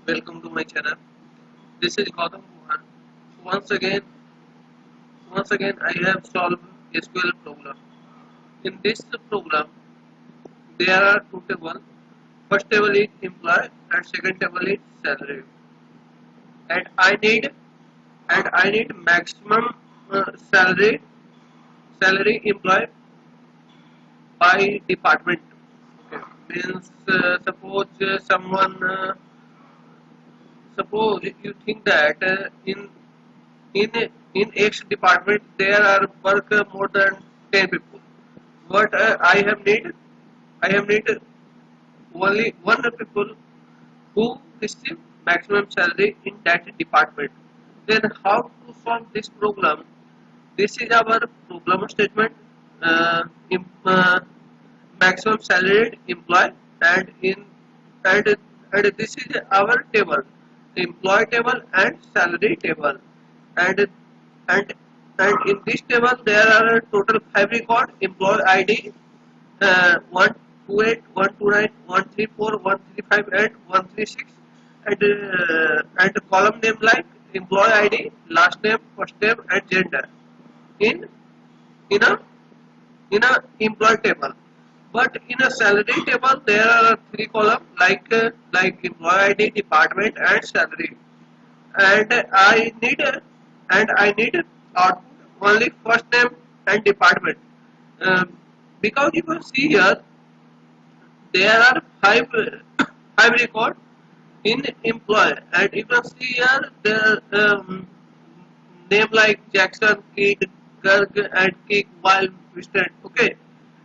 welcome to my channel. This is Gautam Kumar. Once again, once again, I have solved SQL problem. In this program, there are two tables. First table is employee and second table is salary. And I need maximum salary employee by department. Okay. Means suppose you think that in in X department there are work more than 10 people. But I have need only one people who receive maximum salary in that department. Then how to solve this problem? This is our problem statement. Uh, im, uh, Maximum salaried employee and in and this is our table, employee table and salary table, and and and in this table there are a total 5 record: employee ID 128, 129, 134, 135 and 136, and column name like employee ID, last name, first name and gender in in a employee table. But in a salary table there are 3 columns like employee ID, department and salary. And I need output only first name and department. Because you can see here there are five record in employee, and you can see here the name like Jackson, Kid, Garg and Kick, while Winston. Okay,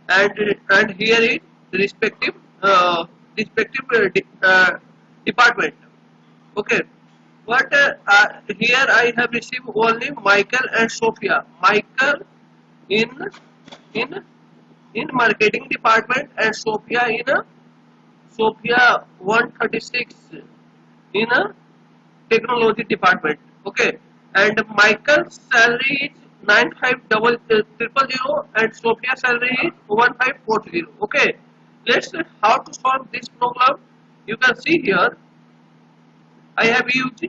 and here is the respective department. Okay, but here I have received only Michael and Sophia. Michael in in marketing department and Sophia in a Sophia 136 in a technology department. Okay, and Michael's salary is 950000 and Sophia's salary is 1540. Okay, let's see how to solve this problem. You can see here I have used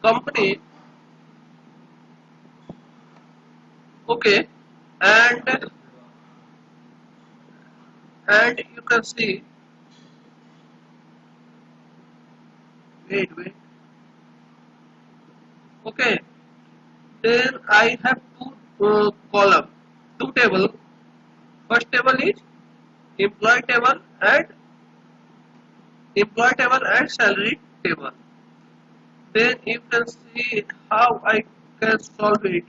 company. Okay, and you can see, wait. Okay, then I have column, two table. First table is employee table and salary table. Then you can see how I can solve it.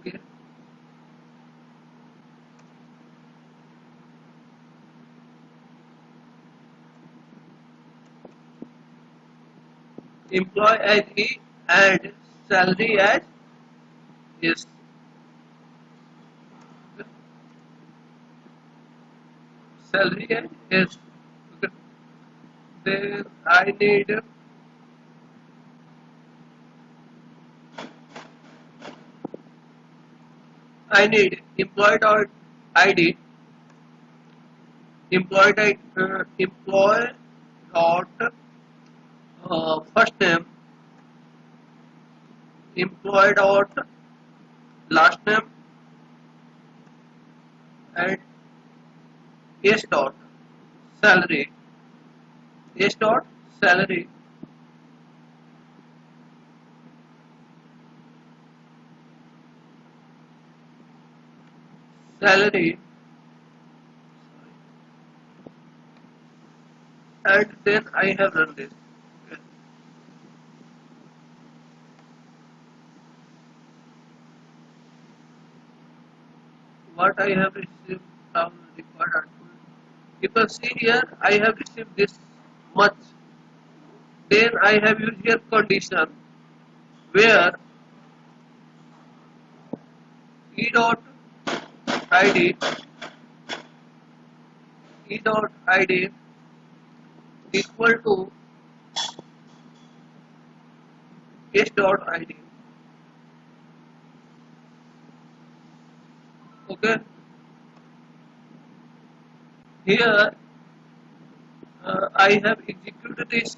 Okay, employee as E and salary as S. Salary as S. Okay. Then I need employee dot ID, employee dot first name, employee dot last name and S dot salary, S dot salary, salary, and then I have run this. Okay. What I have received from required output. You can see here I have received this much. Then I have used here condition where E dot ID equal to S dot ID. Okay, here I have executed this,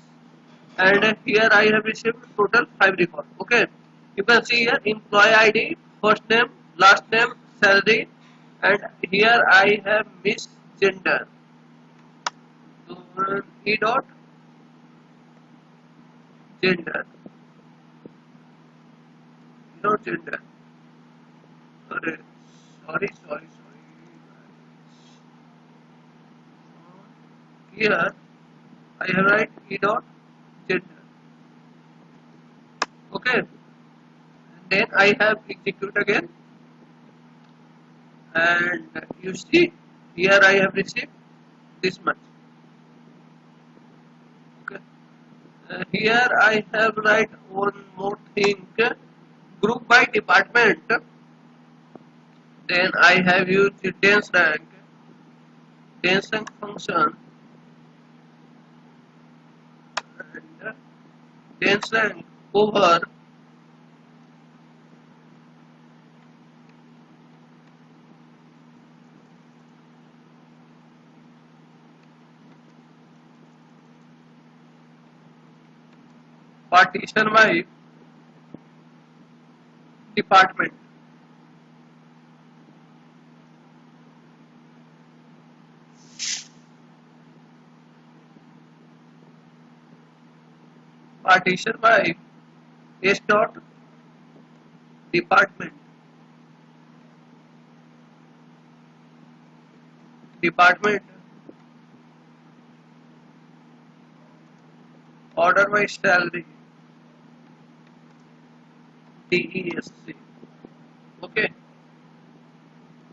and here I have received total 5 records. Okay, you can see here employee ID, first name, last name, salary, and here I have missed gender. So e dot gender, not gender. Sorry, sorry. Here I have write e dot gender. Okay, and then I have execute again, and you see here I have received this much. Okay, here I have write one more thing, group by department. Then I have used the dance rank function, and dance rank over partition by department. Partition by s dot department. Department order by salary, DESC. Okay,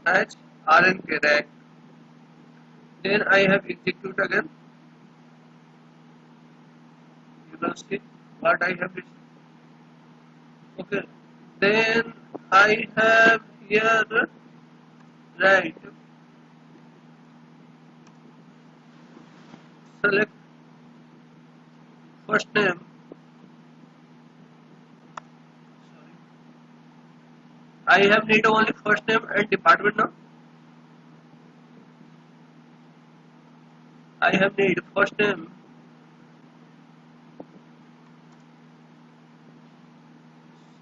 as RNK rank. Then I have execute again. You can see what I have received. Okay, then I have here right, select first name. Sorry, I have need only first name and department now. I have need first name,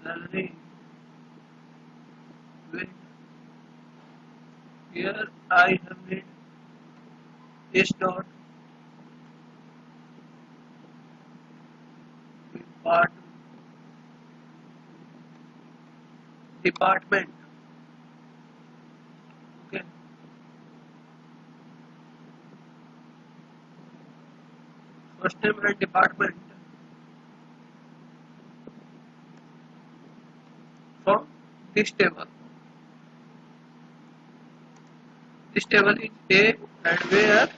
salary, wait. Here I have need s dot department. Okay, first name and department from this table. This table is A, and where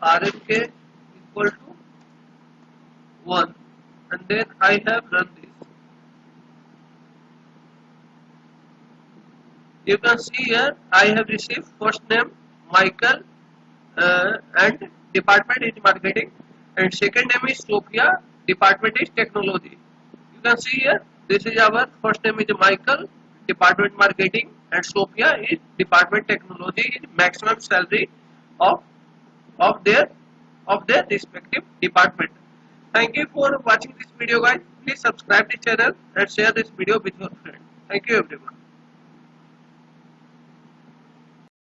RMK equal to 1, and then I have run this. You can see here I have received first name Michael, and department is marketing, and second name is Sophia, department is technology. You can see here this is our first name is Michael, department marketing, and Sophia is department technology, is maximum salary of of their respective department. Thank you for watching this video, guys. Please subscribe the channel and share this video with your friends. Thank you everyone.